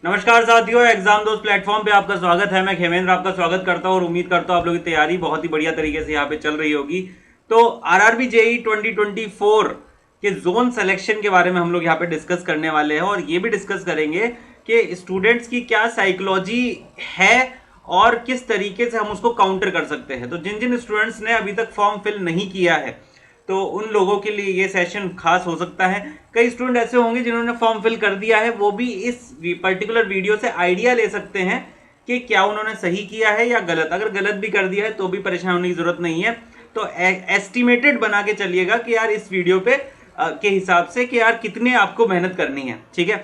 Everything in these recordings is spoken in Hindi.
नमस्कार साथियों, एग्जाम दोस्त प्लेटफॉर्म पे आपका स्वागत है। मैं खेमेंद्र आपका स्वागत करता हूँ और उम्मीद करता हूँ आप लोगों की तैयारी बहुत ही बढ़िया तरीके से यहाँ पे चल रही होगी। तो आरआरबी जेई 2024 के जोन सिलेक्शन के बारे में हम लोग यहाँ पे डिस्कस करने वाले हैं और ये भी डिस्कस करेंगे कि स्टूडेंट्स की क्या साइकोलॉजी है और किस तरीके से हम उसको काउंटर कर सकते हैं। तो जिन जिन स्टूडेंट्स ने अभी तक फॉर्म फिल नहीं किया है तो उन लोगों के लिए ये सेशन खास हो सकता है। कई स्टूडेंट ऐसे होंगे जिन्होंने फॉर्म फिल कर दिया है, वो भी इस पर्टिकुलर वीडियो से आइडिया ले सकते हैं कि क्या उन्होंने सही किया है या गलत। अगर गलत भी कर दिया है तो भी परेशान होने की जरूरत नहीं है। तो एस्टिमेटेड बना के चलिएगा कि यार इस वीडियो पे के हिसाब से कि यार कितने आपको मेहनत करनी है। ठीक है,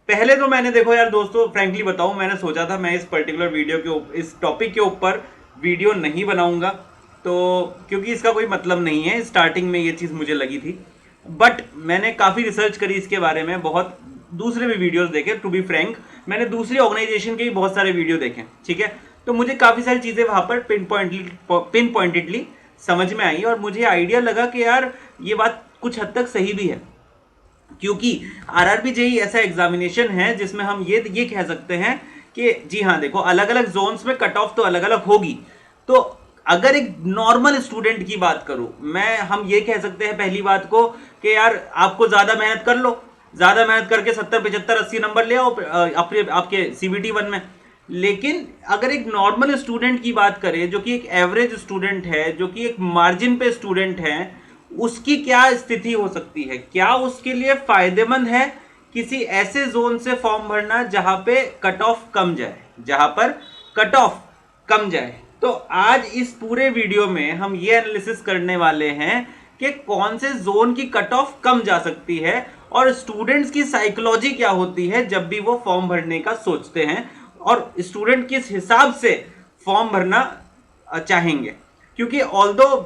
पहले तो मैंने देखो यार दोस्तों, फ्रैंकली बताऊं, मैंने सोचा था मैं इस पर्टिकुलर वीडियो के इस टॉपिक के ऊपर वीडियो नहीं बनाऊंगा, तो क्योंकि इसका कोई मतलब नहीं है। स्टार्टिंग में ये चीज़ मुझे लगी थी, बट मैंने काफ़ी रिसर्च करी इसके बारे में, बहुत दूसरे भी वीडियोस देखे। टू बी फ्रैंक, मैंने दूसरी ऑर्गेनाइजेशन के भी बहुत सारे वीडियो देखे। ठीक है, तो मुझे काफ़ी सारी चीज़ें वहाँ पर पिन पॉइंटेडली समझ में आई और मुझे आइडिया लगा कि यार ये बात कुछ हद तक सही भी है। क्योंकि आरआरबी जेई ऐसा एग्जामिनेशन है जिसमें हम ये कह सकते हैं कि जी हाँ देखो, अलग अलग जोन्स में कट ऑफ तो अलग अलग होगी। तो अगर एक नॉर्मल स्टूडेंट की बात करूं मैं, हम ये कह सकते हैं पहली बात को कि यार आपको ज्यादा मेहनत कर लो, ज्यादा मेहनत करके 70 75 80 नंबर ले आओ अपने आपके सीबीटी 1 में। लेकिन अगर एक नॉर्मल स्टूडेंट की बात करें जो कि एक एवरेज स्टूडेंट है, जो कि एक मार्जिन पे स्टूडेंट है, उसकी क्या स्थिति हो सकती है? क्या उसके लिए फायदेमंद है किसी ऐसे जोन से फॉर्म भरना जहां पे कट ऑफ कम जाए, जहां पर कट ऑफ कम जाए? तो आज इस पूरे वीडियो में हम ये एनालिसिस करने वाले हैं कि कौन से जोन की कट ऑफ कम जा सकती है और स्टूडेंट्स की साइकोलॉजी क्या होती है जब भी वो फॉर्म भरने का सोचते हैं और स्टूडेंट किस हिसाब से फॉर्म भरना चाहेंगे। क्योंकि ऑल्दो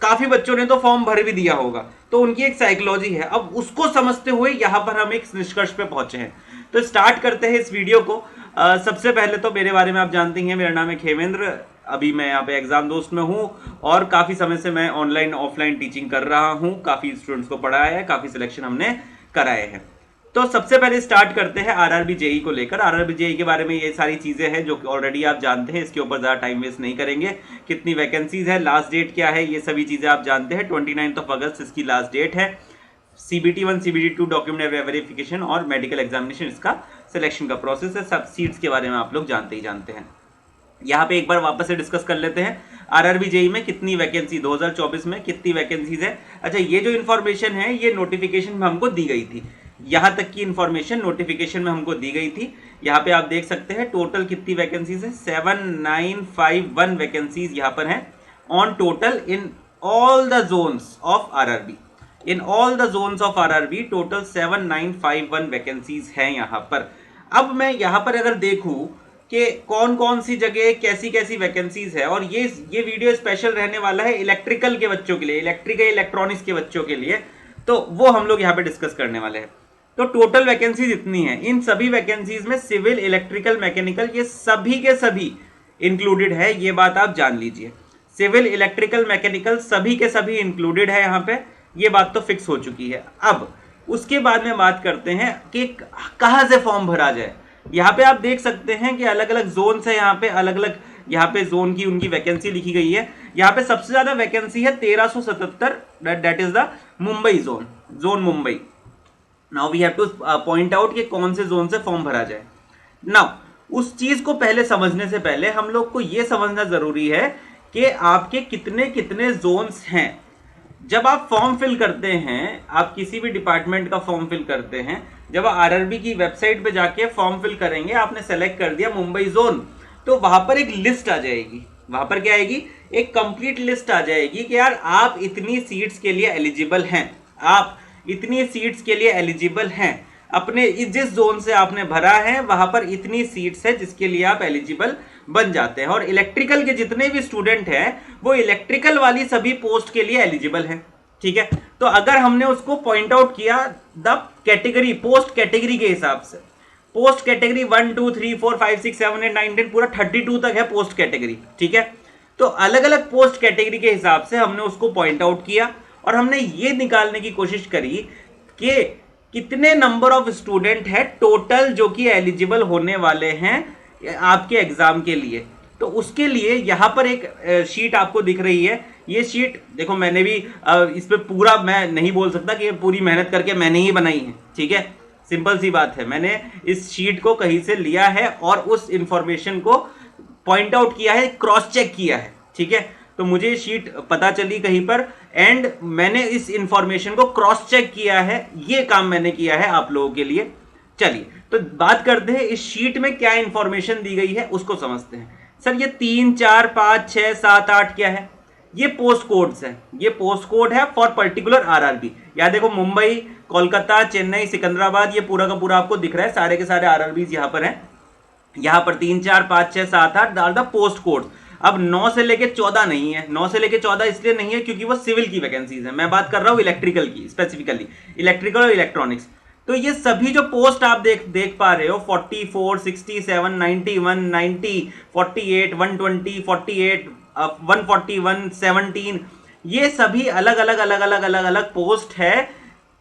काफी बच्चों ने तो फॉर्म भर भी दिया होगा, तो उनकी एक साइकोलॉजी है। अब उसको समझते हुए यहां पर हम एक निष्कर्ष पे पहुंचे हैं। तो स्टार्ट करते हैं इस वीडियो को। सबसे पहले तो मेरे बारे में आप जानते हैं, मेरा नाम है खेमेंद्र। अभी मैं यहाँ पे एग्जाम दोस्त में हूँ और काफी समय से मैं ऑनलाइन ऑफलाइन टीचिंग कर रहा हूँ, काफी स्टूडेंट्स को पढ़ाया है, काफी सिलेक्शन हमने कराए हैं। तो सबसे पहले स्टार्ट करते हैं आरआरबी जेई को लेकर। आरआरबी जेई के बारे में ये सारी चीजें हैं जो ऑलरेडी आप जानते हैं, इसके ऊपर ज्यादा टाइम वेस्ट नहीं करेंगे। कितनी वैकेंसीज है, लास्ट डेट क्या है, ये सभी चीजें आप जानते हैं। 29 अगस्त इसकी लास्ट डेट है। सीबीटी 1 सीबीटी 2 डॉक्यूमेंट वेरिफिकेशन और मेडिकल एग्जामिनेशन, इसका सिलेक्शन का प्रोसेस है। सब सीट्स के बारे में आप लोग जानते ही जानते हैं। यहाँ पे एक बार वापस से डिस्कस कर लेते हैं, आरआरबी जेई में कितनी वैकेंसी 2024 में कितनी वैकेंसीज है। अच्छा, ये जो इन्फॉर्मेशन है ये नोटिफिकेशन में हमको दी गई थी। यहां तक की इंफॉर्मेशन नोटिफिकेशन में हमको दी गई थी। यहाँ पे आप देख सकते हैं टोटल कितनी वैकेंसीज है, 7951 वैकेंसीज यहाँ पर हैं on total in all the zones of RRB. In all the zones of RRB total 7951 vacancies हैं यहाँ पर। अब मैं यहाँ पर अगर देखूं कि कौन कौन सी जगह कैसी कैसी वैकेंसीज है, और ये वीडियो स्पेशल रहने वाला है इलेक्ट्रिकल के बच्चों के लिए, इलेक्ट्रिकल इलेक्ट्रॉनिक्स के बच्चों के लिए, तो वो हम लोग यहाँ पे डिस्कस करने वाले हैं। तो टोटल वैकेंसीज इतनी है। इन सभी वैकेंसीज में सिविल, इलेक्ट्रिकल, मैकेनिकल, ये सभी के सभी इंक्लूडेड है। ये बात आप जान लीजिए, सिविल, इलेक्ट्रिकल, मैकेनिकल सभी के सभी इंक्लूडेड है यहाँ पे। ये बात तो फिक्स हो चुकी है। अब उसके बाद में बात करते हैं कि कहां से फॉर्म भरा जाए। यहाँ पे आप देख सकते हैं कि अलग अलग जोन है, यहाँ पे अलग अलग यहाँ पे जोन की उनकी वैकेंसी लिखी गई है। यहाँ पे सबसे ज्यादा वैकेंसी है 1377, that is the Mumbai zone Mumbai. Now we have to point out कि कौन से जोन से फॉर्म भरा जाए। नाउ उस चीज को पहले समझने से पहले हम लोग को यह समझना जरूरी है कि आपके कितने कितने जोन्स हैं। जब आप फॉर्म फिल करते हैं, आप किसी भी डिपार्टमेंट का फॉर्म फिल करते हैं, जब आरआरबी की वेबसाइट पे जाके फॉर्म फिल करेंगे, आपने सेलेक्ट कर दिया मुंबई जोन, तो वहां पर एक लिस्ट आ जाएगी। वहां पर क्या आएगी? एक कंप्लीट लिस्ट आ जाएगी कि यार आप इतनी सीट्स के लिए एलिजिबल हैं, आप इतनी सीट्स के लिए एलिजिबल हैं। अपने जिस जोन से आपने भरा है वहां पर इतनी सीट्स है जिसके लिए आप एलिजिबल बन जाते हैं। और इलेक्ट्रिकल के जितने भी स्टूडेंट हैं वो इलेक्ट्रिकल वाली सभी पोस्ट के लिए एलिजिबल हैं। ठीक है, तो अगर हमने उसको पॉइंट आउट किया द कैटेगरी, पोस्ट कैटेगरी के हिसाब से, पोस्ट कैटेगरी 1 2 3 4 5 6 7 8 9 10 पूरा 32 तक है पोस्ट कैटेगरी। ठीक है, तो अलग अलग पोस्ट कैटेगरी के हिसाब से हमने उसको पॉइंट आउट किया और हमने ये निकालने की कोशिश करी कि कितने नंबर ऑफ स्टूडेंट है टोटल जो कि एलिजिबल होने वाले हैं आपके एग्जाम के लिए। तो उसके लिए यहां पर एक शीट आपको दिख रही है। ये शीट देखो, मैंने भी इस पे पूरा मैं नहीं बोल सकता कि पूरी मेहनत करके मैंने ही बनाई है, ठीक है, सिंपल सी बात है। मैंने इस शीट को कहीं से लिया है और उस इंफॉर्मेशन को पॉइंट आउट किया है, क्रॉस चेक किया है, ठीक है। तो मुझे शीट पता चली कहीं पर एंड मैंने इस इंफॉर्मेशन को क्रॉस चेक किया है। ये काम मैंने किया है आप लोगों के लिए। चलिए तो बात करते हैं इस शीट में क्या इंफॉर्मेशन दी गई है उसको समझते हैं। सर ये 3, 4, 5, 6, 7, 8 क्या है? ये पोस्ट कोड्स है। ये पोस्ट कोड है फॉर पर्टिकुलर आरआरबी। या देखो, मुंबई, कोलकाता, चेन्नई, सिकंदराबाद, ये पूरा का पूरा आपको दिख रहा है। सारे के सारे आरआरबीज यहां पर हैं। यहां पर 3, 4, 5, 6, 7, 8 आर द पोस्ट कोड। अब 9 से लेके 14 नहीं है। 9 से लेके 14 इसलिए नहीं है क्योंकि वो सिविल की वैकेंसीज है। मैं बात कर रहा हूं इलेक्ट्रिकल की, स्पेसिफिकली इलेक्ट्रिकल और इलेक्ट्रॉनिक्स। तो ये सभी जो पोस्ट आप देख पा रहे हो 44, 67, 91, 90, 48, 120, 48, 141, 17, ये सभी अलग अलग अलग अलग अलग अलग पोस्ट है।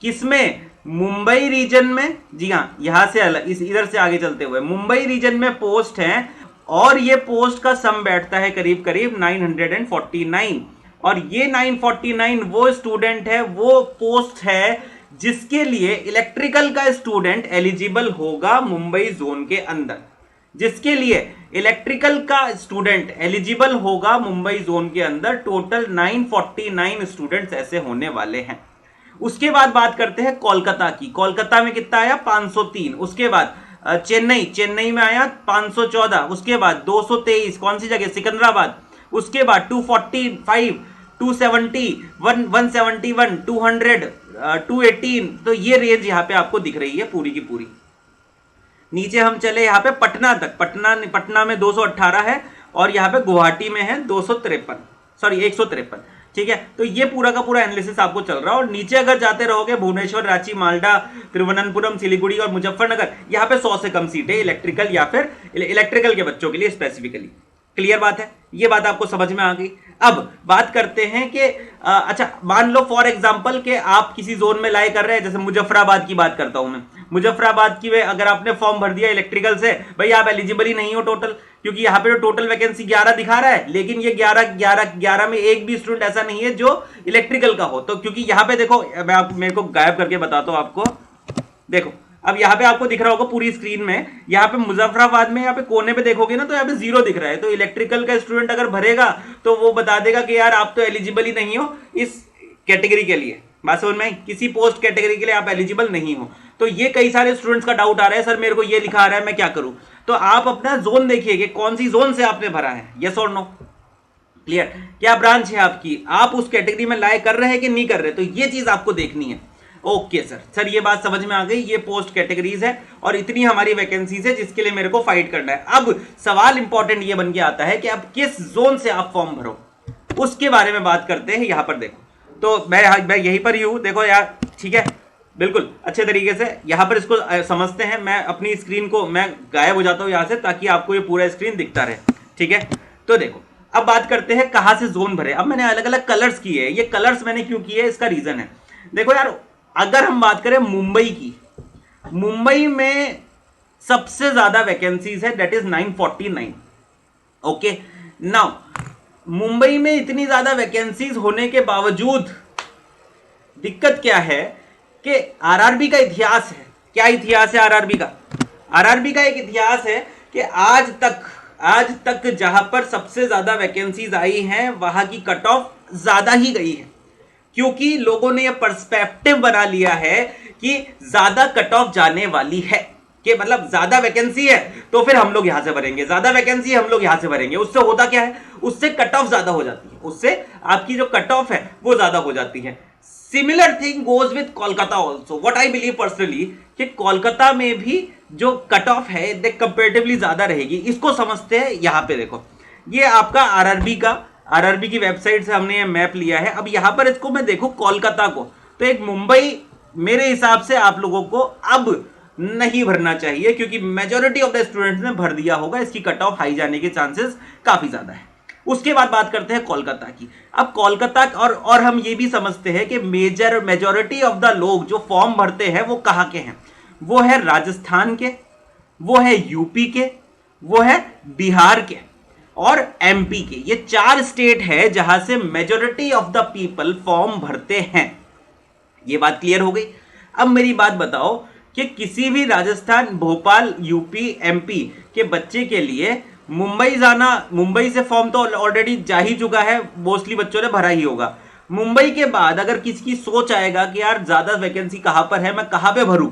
किसमें? मुंबई रीजन में। जी हाँ, यहां से अलग, इधर से आगे चलते हुए मुंबई रीजन में पोस्ट है और ये पोस्ट का सम बैठता है करीब करीब 949। और ये 949 वो स्टूडेंट है, वो पोस्ट है जिसके लिए इलेक्ट्रिकल का स्टूडेंट एलिजिबल होगा मुंबई जोन के अंदर। जिसके लिए इलेक्ट्रिकल का स्टूडेंट एलिजिबल होगा मुंबई जोन के अंदर। टोटल 949 स्टूडेंट्स ऐसे होने वाले हैं। उसके बाद बात करते हैं कोलकाता की। कोलकाता में कितना आया? 503। उसके बाद चेन्नई में आया 514। उसके बाद 223, कौन सी जगह? सिकंदराबाद। उसके बाद 245, 270, 171, 200, 218। तो ये रेंज यहां पे आपको दिख रही है पूरी की पूरी। नीचे हम चले यहां पे पटना तक। पटना में 218 है और यहां पे गुवाहाटी में है 253, सॉरी 153, ठीक है। तो ये पूरा का पूरा एनालिसिस आपको चल रहा है। और नीचे अगर जाते रहोगे, भुवनेश्वर, रांची, मालदा, तिरुवनंतपुरम, सिलीगुड़ी और मुजफ्फरनगर, यहां पे 100 से कम सीटें इलेक्ट्रिकल या फिर इलेक्ट्रिकल के बच्चों के लिए स्पेसिफिकली। क्लियर बात है? ये बात आपको समझ में आ गई। अब बात करते हैं कि अच्छा, मान लो फॉर एग्जांपल कि आप किसी जोन में लाई कर रहे हैं। जैसे मुजफ्फराबाद की बात करता हूं मैं। मुजफ्फराबाद की अगर आपने फॉर्म भर दिया इलेक्ट्रिकल से, भाई आप एलिजिबल ही नहीं हो टोटल, क्योंकि यहाँ पे टोटल वैकेंसी 11 दिखा रहा है, लेकिन ये 11 में एक भी स्टूडेंट ऐसा नहीं है जो इलेक्ट्रिकल का हो। तो क्योंकि यहाँ पे देखो, मैं मेरे को गायब करके बताता हूँ आपको। देखो, अब यहाँ पे आपको दिख रहा होगा पूरी स्क्रीन में। यहाँ पे मुजफ्फराबाद में यहाँ पे कोने पे देखोगे ना, तो यहाँ पे 0 दिख रहा है। तो इलेक्ट्रिकल का स्टूडेंट अगर भरेगा तो वो बता देगा कि यार आप तो एलिजिबल ही नहीं हो इस कैटेगरी के लिए। बात समझ में? किसी पोस्ट कैटेगरी के लिए आप एलिजिबल नहीं हो। तो ये कई सारे स्टूडेंट्स का डाउट आ रहा है, सर मेरे को ये लिखा आ रहा है, मैं क्या करूं? तो आप अपना जोन देखिए कि कौन सी जोन से आपने भरा है, यस और नो। क्लियर? क्या ब्रांच है आपकी, आप उस कैटेगरी में लाए कर रहे हैं कि नहीं कर रहे? तो ये चीज आपको देखनी है। ओके सर ये बात समझ में आ गई। ये पोस्ट कैटेगरीज है और इतनी हमारी वैकेंसीज है जिसके लिए मेरे को फाइट करना है। अब सवाल इंपॉर्टेंट ये बन के आता है कि अब किस जोन से आप फॉर्म भरो, उसके बारे में बात करते हैं। यहां पर देखो, तो मैं यहीं पर ही हूं, देखो यार, ठीक है, बिल्कुल अच्छे तरीके से यहां पर इसको समझते हैं। मैं अपनी स्क्रीन को मैं गायब हो जाता हूं यहां से, ताकि आपको ये पूरा स्क्रीन दिखता रहे, ठीक है। तो देखो, अब बात करते हैं कहां से जोन भरे। अब मैंने अलग अलग कलर्स किए हैं। ये कलर्स मैंने क्यों किए, इसका रीजन है। देखो यार, अगर हम बात करें मुंबई की, मुंबई में सबसे ज्यादा वैकेंसीज है, that is 949। Okay, now Mumbai में इतनी ज्यादा वैकेंसीज होने के बावजूद दिक्कत क्या है कि आरआरबी का इतिहास है। क्या इतिहास है आरआरबी का? आरआरबी का एक इतिहास है कि आज तक जहां पर सबसे ज्यादा वैकेंसीज आई हैं, वहां की कट ऑफ ज्यादा ही गई है, क्योंकि लोगों ने यह पर्सपेक्टिव बना लिया है कि ज्यादा कट ऑफ जाने वाली है, कि मतलब ज्यादा वैकेंसी है तो फिर हम लोग यहां से भरेंगे, ज्यादा वैकेंसी है हम लोग यहां से भरेंगे। उससे होता क्या है, उससे कट ऑफ ज्यादा हो जाती है, उससे आपकी जो कट ऑफ है वो ज्यादा हो जाती है। Similar thing goes with Kolkata also. What I believe personally कि कोलकाता में भी जो कट ऑफ है देख कंपेरेटिवली ज्यादा रहेगी। इसको समझते हैं। यहां पे देखो, ये आपका आरआरबी की वेबसाइट से हमने ये मैप लिया है। अब यहां पर इसको मैं देखूं कोलकाता को, तो एक मुंबई मेरे हिसाब से आप लोगों को अब नहीं भरना चाहिए, क्योंकि मेजॉरिटी ऑफ द स्टूडेंट्स ने भर दिया होगा। इसकी कट ऑफ हाई जाने के चांसेस काफी ज्यादा है। उसके बाद बात करते हैं कोलकाता की। अब कोलकाता और हम ये भी समझते हैं कि मेजॉरिटी ऑफ द लोग जो फॉर्म भरते हैं वो कहाँ के हैं, वो है राजस्थान के, वो है यूपी के, वो है बिहार के और एमपी के। ये 4 स्टेट है जहां से majority of the people form भरते हैं। ये बात क्लियर हो गई। अब मेरी बात बताओ कि किसी भी राजस्थान, भोपाल, यूपी, एमपी के बच्चे के लिए मुंबई जाना, मुंबई से फॉर्म तो ऑलरेडी जा ही चुका है, मोस्टली बच्चों ने भरा ही होगा। मुंबई के बाद अगर किसी की सोच आएगा कि यार ज्यादा वैकेंसी कहां पर है, मैं कहां पे भरूं,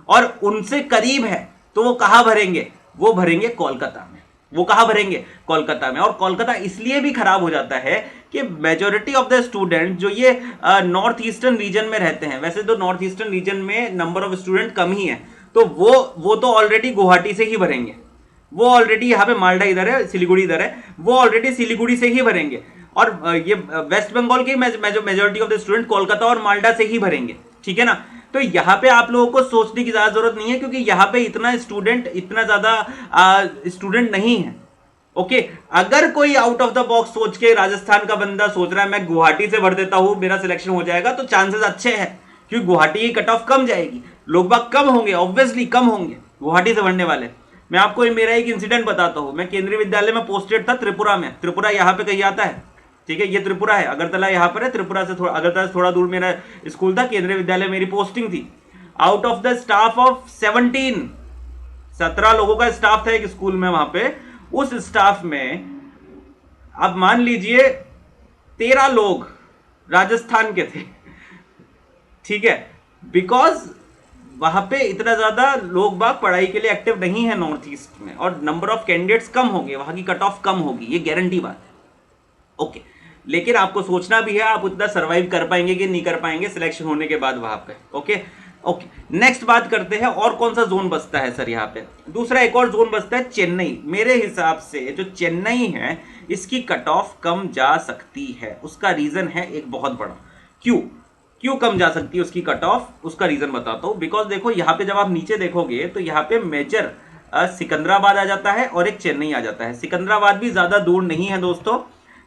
और उनसे करीब है, तो वो कहां भरेंगे, वो भरेंगे कोलकाता में। वो कहां भरेंगे, कोलकाता में। और कोलकाता इसलिए भी खराब हो जाता है कि मेजॉरिटी ऑफ द स्टूडेंट जो ये नॉर्थ ईस्टर्न रीजन में रहते हैं, वैसे तो नॉर्थ ईस्टर्न रीजन में नंबर ऑफ स्टूडेंट कम ही है, तो वो तो ऑलरेडी गुवाहाटी से ही भरेंगे। वो ऑलरेडी यहाँ पे मालदा इधर है, सिलीगुड़ी इधर है, वो ऑलरेडी सिलीगुड़ी से ही भरेंगे। और ये वेस्ट बंगाल के majority of the student Kolkata और मालदा से ही भरेंगे, ठीक है ना। तो यहाँ पे आप लोगों को सोचने की ज्यादा जरूरत नहीं है, क्योंकि यहाँ पे इतना ज्यादा स्टूडेंट नहीं है। ओके, अगर कोई आउट ऑफ द बॉक्स सोच के राजस्थान का बंदा सोच रहा है मैं गुवाहाटी से भर देता हूं, मेरा सिलेक्शन हो जाएगा, तो चांसेस अच्छे हैं, क्योंकि गुवाहाटी की कट ऑफ कम जाएगी, लोग बाग कम होंगे, ऑब्वियसली कम होंगे गुवाहाटी से भरने वाले। मैं आपको मेरा एक इंसिडेंट बताता हूं। मैं केंद्रीय विद्यालय में पोस्टेड था त्रिपुरा में। त्रिपुरा यहाँ पे कहीं आता है, ठीक है, ये त्रिपुरा है, अगरतला यहाँ पर है, त्रिपुरा से अगरतला से थोड़ा दूर मेरा स्कूल था, केंद्रीय विद्यालय मेरी पोस्टिंग थी। Out of the staff of 17 लोगों का स्टाफ था एक स्कूल में वहां पे। उस स्टाफ में अब मान लीजिए 13 लोग राजस्थान के थे, ठीक है, बिकॉज वहां पे इतना ज्यादा लोग बाग पढ़ाई के लिए एक्टिव नहीं है नॉर्थ ईस्ट में, और नंबर ऑफ कैंडिडेट्स कम होंगे, वहां की कट ऑफ कम होगी, ये गारंटी बात है। ओके, लेकिन आपको सोचना भी है आप उतना सर्वाइव कर पाएंगे कि नहीं कर पाएंगे सिलेक्शन होने के बाद वहां पे। ओके, नेक्स्ट बात करते हैं और कौन सा जोन बचता है सर यहाँ पे। दूसरा एक और जोन बचता है चेन्नई। मेरे हिसाब से जो चेन्नई है इसकी कट ऑफ कम जा सकती है। उसका रीजन है एक बहुत बड़ा। क्यों कम जा सकती है उसकी कट ऑफ, उसका रीजन बताता हूं। बिकॉज देखो यहाँ पे जब आप नीचे देखोगे तो यहाँ पे मेजर सिकंदराबाद आ जाता है और एक चेन्नई आ जाता है। सिकंदराबाद भी ज्यादा दूर नहीं है दोस्तों।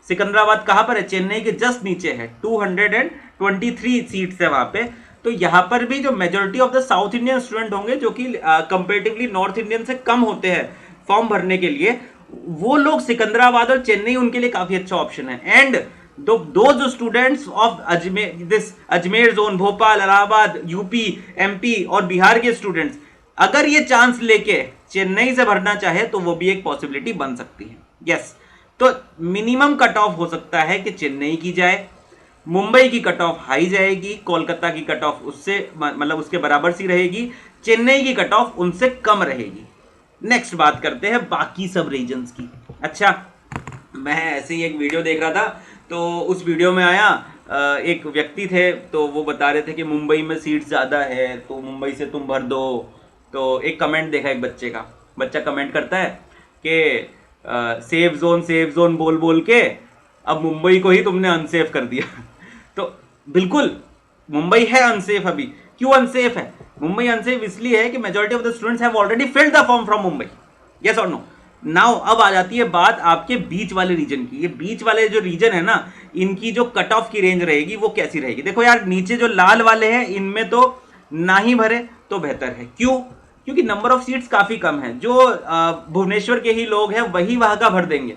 सिकंदराबाद कहां पर है, चेन्नई के जस्ट नीचे है। 223 सीट्स है वहां पे। तो यहां पर भी जो majority of the south Indian student होंगे, जो कि कंपेरेटिवली नॉर्थ इंडियन से कम होते हैं फॉर्म भरने के लिए, वो लोग सिकंदराबाद और चेन्नई उनके लिए काफी अच्छा ऑप्शन है। एंड दो students of Ajmer zone, Bhopal, Allahabad, UP, MP और बिहार के स्टूडेंट्स अगर ये चांस लेके चेन्नई से भरना चाहे तो वो भी एक पॉसिबिलिटी बन सकती है। यस, तो मिनिमम कट ऑफ हो सकता है कि चेन्नई की जाए, मुंबई की कट ऑफ हाई जाएगी, कोलकाता की कट ऑफ उससे मतलब उसके बराबर सी रहेगी, चेन्नई की कट ऑफ उनसे कम रहेगी। नेक्स्ट बात करते हैं बाकी सब रीजन्स की। अच्छा, मैं ऐसे ही एक वीडियो देख रहा था, तो उस वीडियो में आया एक व्यक्ति थे, तो वो बता रहे थे कि मुंबई में सीट ज़्यादा है तो मुंबई से तुम भर दो। तो एक कमेंट देखा एक बच्चा कमेंट करता है कि सेफ जोन बोल बोल के अब मुंबई को ही तुमने अनसेफ कर दिया। तो बिल्कुल मुंबई है अनसेफ। अभी क्यों अनसेफ है? मुंबई अनसेफ इसलिए है कि majority of the students have already filled the form from Mumbai. Yes और नो? नाउ अब आ जाती है बात आपके बीच वाले रीजन की। ये बीच वाले जो रीजन है ना, इनकी जो कट ऑफ की रेंज रहेगी वो कैसी रहेगी। देखो यार, नीचे जो लाल वाले हैं इनमें तो ना ही भरे तो बेहतर है। क्यों? क्योंकि नंबर ऑफ सीट्स काफी कम है। जो भुवनेश्वर के ही लोग हैं वही वहां का भर देंगे,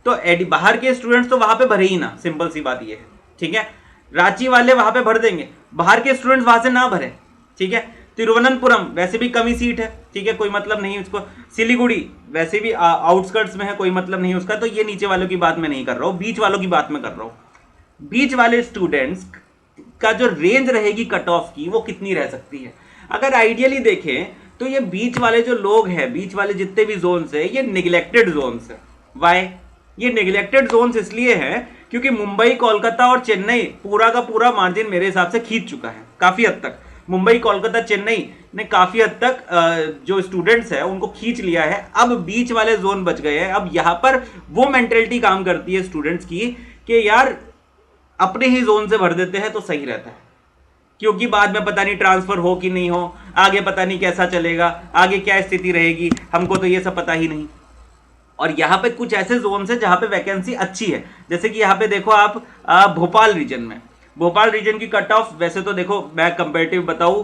तो बाहर के स्टूडेंट्स तो वहां पे भरे ही ना। सिंपल सी बात ये है, ठीक है। रांची वाले वहां पे भर देंगे, बाहर के स्टूडेंट्स वहां से ना भरे, ठीक है। तिरुवनंतपुरम वैसे भी कम ही सीट है, ठीक है, कोई मतलब नहीं उसको। सिलीगुड़ी वैसे भी आउटस्कर्ट्स में है, कोई मतलब नहीं उसका। तो ये नीचे वालों की बात मैं नहीं कर रहा हूँ, बीच वालों की बात मैं कर रहा हूँ। बीच वाले स्टूडेंट्स का जो रेंज रहेगी कट ऑफ की वो कितनी रह सकती है? अगर आइडियली देखें तो ये बीच वाले जो लोग हैं, बीच वाले जितने भी जोन्स है, ये निगलेक्टेड जोन्स है। वाई? ये निगलेक्टेड जोन्स इसलिए है क्योंकि मुंबई, कोलकाता और चेन्नई पूरा का पूरा मार्जिन मेरे हिसाब से खींच चुका है काफी हद तक। मुंबई, कोलकाता, चेन्नई ने काफी हद तक जो स्टूडेंट्स है उनको खींच लिया है। अब बीच वाले जोन बच गए हैं। अब यहां पर वो मेंटेलिटी काम करती है स्टूडेंट्स की कि यार अपने ही जोन से भर देते हैं तो सही रहता है, क्योंकि बाद में पता नहीं ट्रांसफर हो कि नहीं हो, आगे पता नहीं कैसा चलेगा, आगे क्या स्थिति रहेगी, हमको तो ये सब पता ही नहीं। और यहाँ पे कुछ ऐसे जोन है जहाँ पे वैकेंसी अच्छी है, जैसे कि यहाँ पे देखो आप भोपाल रीजन में, भोपाल रीजन की कट ऑफ वैसे तो देखो मैं कंपेरेटिव बताऊं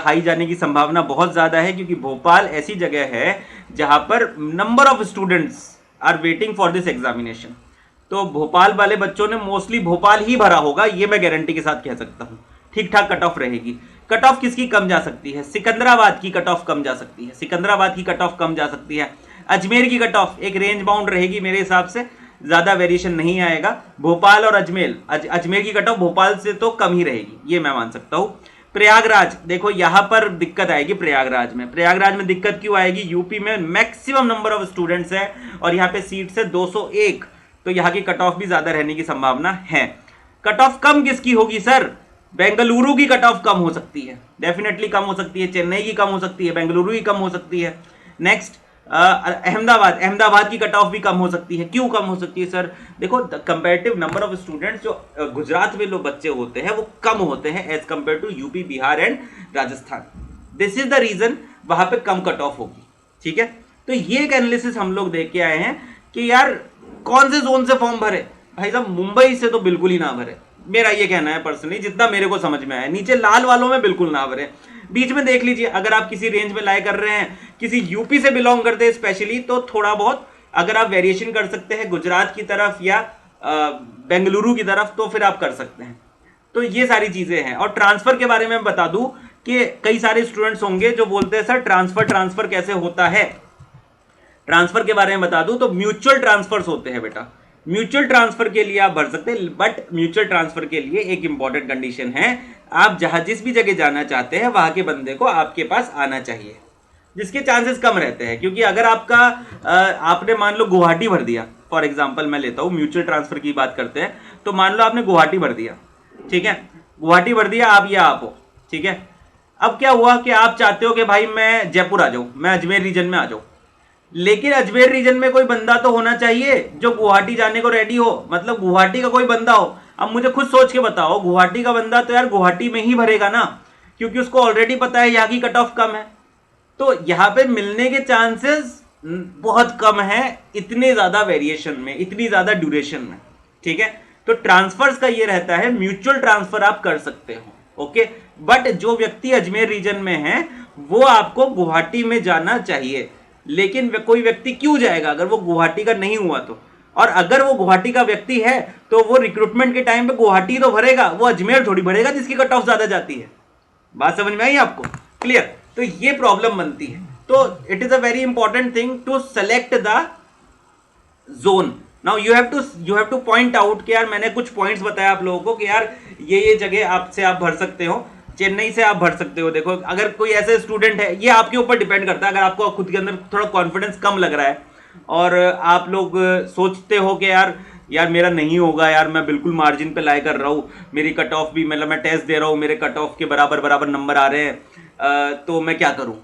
हाई जाने की संभावना बहुत ज्यादा है, क्योंकि भोपाल ऐसी जगह है जहां पर number of students are waiting for this examination. तो भोपाल वाले बच्चों ने मोस्टली भोपाल ही भरा होगा, ये मैं गारंटी के साथ कह सकता हूं। ठीक ठाक कट ऑफ रहेगी। कट ऑफ किसकी कम जा सकती है? सिकंदराबाद की कट ऑफ कम जा सकती है, सिकंदराबाद की कट ऑफ कम जा सकती है। अजमेर की कट ऑफ एक रेंज बाउंड रहेगी मेरे हिसाब से, ज्यादा वेरिएशन नहीं आएगा। भोपाल और अजमेर की कट ऑफ भोपाल से तो कम ही रहेगी, ये मैं मान सकता हूं। प्रयागराज देखो यहां पर दिक्कत आएगी। प्रयागराज में दिक्कत क्यों आएगी? यूपी में मैक्सिमम नंबर ऑफ स्टूडेंट्स है और यहाँ पे सीट्स है 201, तो यहाँ की कट ऑफ भी ज्यादा रहने की संभावना है। कट ऑफ कम किसकी होगी सर? बेंगलुरु की कट ऑफ कम हो सकती है, डेफिनेटली कम हो सकती है। चेन्नई की कम हो सकती है, बेंगलुरु की कम हो सकती है। नेक्स्ट अहमदाबाद की कट ऑफ भी कम हो सकती है। क्यों कम हो सकती है सर? देखो कंपैरेटिव नंबर ऑफ स्टूडेंट्स जो गुजरात में लोग बच्चे होते हैं वो कम होते हैं as compare to UP, Bihar and Rajasthan. This is the reason वहां पे कम कट ऑफ होगी। ठीक है, तो ये एक एनालिसिस हम लोग देख के आए हैं कि यार कौन से जोन से फॉर्म भरे। भाई साहब मुंबई से तो बिल्कुल ही ना भरे, मेरा ये कहना है पर्सनली, जितना मेरे को समझ में आया। नीचे लाल वालों में बिल्कुल ना भरे, बीच में देख लीजिए। अगर आप किसी रेंज में लाई कर रहे हैं, किसी यूपी से बिलोंग करते हैं स्पेशली, तो थोड़ा बहुत अगर आप वेरिएशन कर सकते हैं गुजरात की तरफ या बेंगलुरु की तरफ, तो फिर आप कर सकते हैं। तो ये सारी चीजें हैं। और ट्रांसफर के बारे में बता दूं कि कई सारे स्टूडेंट्स होंगे जो बोलते हैं सर ट्रांसफर कैसे होता है। ट्रांसफर के बारे में बता दूं तो म्यूचुअल ट्रांसफर्स होते हैं बेटा। म्यूचुअल ट्रांसफर के लिए आप भर सकते हैं, बट म्यूचुअल ट्रांसफर के लिए एक इंपॉर्टेंट कंडीशन है, आप जहां जिस भी जगह जाना चाहते हैं वहां के बंदे को आपके पास आना चाहिए, जिसके चांसेस कम रहते हैं। क्योंकि अगर आपका आपने मान लो गुवाहाटी भर दिया, फॉर एग्जांपल मैं लेता हूं, म्यूचुअल ट्रांसफर की बात करते हैं, तो मान लो आपने गुवाहाटी भर दिया, ठीक है, गुवाहाटी भर दिया आप या आप हो, ठीक है। अब क्या हुआ कि आप चाहते हो कि भाई मैं जयपुर आ जाऊं, मैं अजमेर रीजन में आ जाऊं, लेकिन अजमेर रीजन में कोई बंदा तो होना चाहिए जो गुवाहाटी जाने को रेडी हो, मतलब गुवाहाटी का कोई बंदा हो। अब मुझे खुद सोच के बताओ, गुवाहाटी का बंदा तो यार गुवाहाटी में ही भरेगा ना, क्योंकि उसको ऑलरेडी पता है यहाँ की कट ऑफ कम है, तो यहाँ पे मिलने के चांसेस बहुत कम है इतने ज्यादा वेरिएशन में, इतनी ज्यादा ड्यूरेशन में। ठीक है, तो ट्रांसफर्स का ये रहता है, म्यूचुअल ट्रांसफर आप कर सकते हो, ओके। बट जो व्यक्ति अजमेर रीजन में है वो आपको गुवाहाटी में जाना चाहिए। लेकिन कोई व्यक्ति क्यों जाएगा अगर वो गुवाहाटी का नहीं हुआ तो? और अगर वो गुवाहाटी का व्यक्ति है तो वो रिक्रूटमेंट के टाइम पे गुवाहाटी तो भरेगा, वो अजमेर थोड़ी भरेगा जिसकी कट ऑफ ज्यादा जाती है। बात समझ में आई आपको? क्लियर? तो ये प्रॉब्लम बनती है। तो it is a very important thing to select the zone. Now you have to point out कि यार मैंने कुछ पॉइंट्स बताया आप लोगों को कि यार ये जगह आपसे आप भर सकते हो, चेन्नई से आप भर सकते हो। देखो अगर कोई ऐसे स्टूडेंट है, ये आपके ऊपर डिपेंड करता है, अगर आपको खुद के अंदर थोड़ा कॉन्फिडेंस कम लग रहा है और आप लोग सोचते हो कि यार मेरा नहीं होगा, यार मैं बिल्कुल मार्जिन पे लाई कर रहा हूँ, मेरी कट ऑफ भी, मतलब मैं टेस्ट दे रहा हूँ, मेरे कट ऑफ के बराबर नंबर आ रहे हैं, तो मैं क्या करूँ?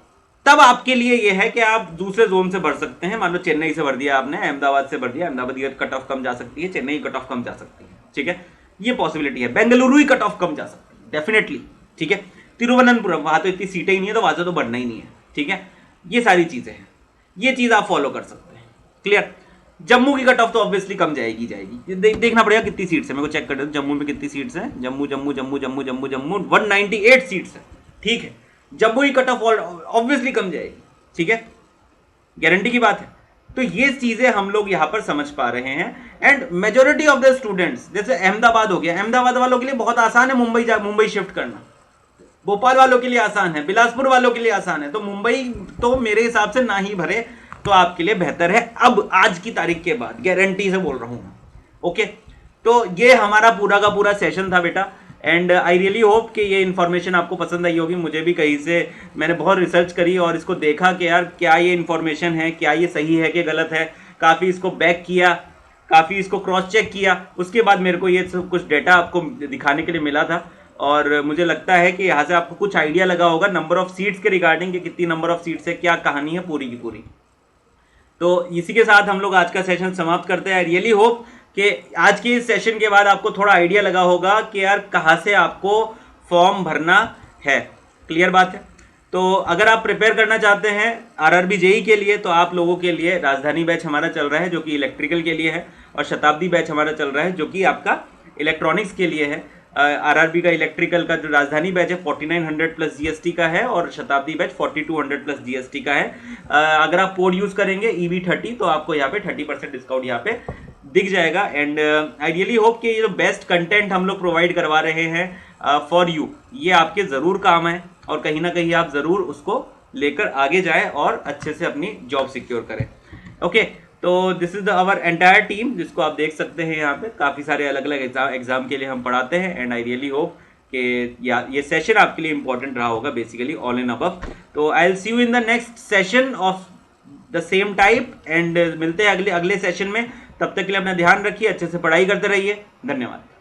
तब आपके लिए यह है कि आप दूसरे जोन से भर सकते हैं। मान लो चेन्नई से भर दिया आपने, अहमदाबाद से भर दिया, अहमदाबाद की कट ऑफ कम जा सकती है, चेन्नई कट ऑफ कम जा सकती है, ठीक है, ये पॉसिबिलिटी है। बेंगलुरु की कट ऑफ कम जा सकती है डेफिनेटली, ठीक है। तिरुवनंतपुरम, वहां तो इतनी सीटें ही नहीं है, तो वहां से तो बढ़ना ही नहीं है, ठीक है। ये सारी चीजें हैं, ये चीज आप फॉलो कर सकते हैं। क्लियर? जम्मू की कट ऑफ तो ऑब्वियसली कम जाएगी। देखना पड़ेगा कितनी सीट्स है, मेरे को चेक कर दो जम्मू में कितनी सीट्स है। जम्मू 198 सीट्स है, ठीक है। जम्मू की कट ऑफ ऑब्वियसली कम जाएगी, ठीक है, गारंटी की बात है। तो ये चीजें हम लोग यहां पर समझ पा रहे हैं। And majority of the students, जैसे अहमदाबाद हो गया, अहमदाबाद वालों के लिए बहुत आसान है मुंबई शिफ्ट करना, भोपाल वालों के लिए आसान है, बिलासपुर वालों के लिए आसान है, तो मुंबई तो मेरे हिसाब से ना ही भरे तो आपके लिए बेहतर है। अब आज की तारीख के बाद गारंटी से बोल रहा हूं, ओके। तो ये हमारा पूरा का पूरा सेशन था बेटा, एंड आई रियली होप कि ये इन्फॉर्मेशन आपको पसंद आई होगी। मुझे भी कहीं से मैंने बहुत रिसर्च करी और इसको देखा कि यार क्या ये इन्फॉर्मेशन है, क्या ये सही है कि गलत है, काफ़ी इसको बैक किया, काफ़ी इसको क्रॉस चेक किया, उसके बाद मेरे को ये सब कुछ डेटा आपको दिखाने के लिए मिला था। और मुझे लगता है कि यहाँ से आपको कुछ आइडिया लगा होगा नंबर ऑफ सीट्स के रिगार्डिंग, कि कितनी नंबर ऑफ सीट्स है, क्या कहानी है पूरी की पूरी। तो इसी के साथ हम लोग आज का सेशन समाप्त करते हैं। आई रियली होप कि आज के इस सेशन के बाद आपको थोड़ा आइडिया लगा होगा कि यार कहाँ से आपको फॉर्म भरना है। क्लियर बात है? तो अगर आप प्रिपेयर करना चाहते हैं आरआरबी जेई के लिए, तो आप लोगों के लिए राजधानी बैच हमारा चल रहा है जो कि इलेक्ट्रिकल के लिए है, और शताब्दी बैच हमारा चल रहा है जो कि आपका इलेक्ट्रॉनिक्स के लिए है। आरआरबी का इलेक्ट्रिकल का जो राजधानी बैच है 4900 प्लस जीएसटी का है, और शताब्दी बैच 4200 प्लस जीएसटी का है। अगर आप कोड यूज करेंगे EB30 तो आपको यहाँ पे 30% डिस्काउंट यहाँ पे दिख जाएगा। एंड आई रियली होप कि ये जो बेस्ट कंटेंट हम लोग प्रोवाइड करवा रहे हैं फॉर यू, ये आपके ज़रूर काम है, और कहीं ना कहीं आप ज़रूर उसको लेकर आगे जाए और अच्छे से अपनी जॉब सिक्योर करें। ओके, तो this is our entire team, जिसको आप देख सकते हैं यहाँ पे काफ़ी सारे अलग अलग एग्जाम के लिए हम पढ़ाते हैं। एंड आई रियली होप कि ये सेशन आपके लिए इंपॉर्टेंट रहा होगा, बेसिकली ऑल इन अबव। तो I will see you in the next session of the same type, and मिलते हैं अगले सेशन में। तब तक के लिए अपना ध्यान रखिए, अच्छे से पढ़ाई करते रहिए। धन्यवाद।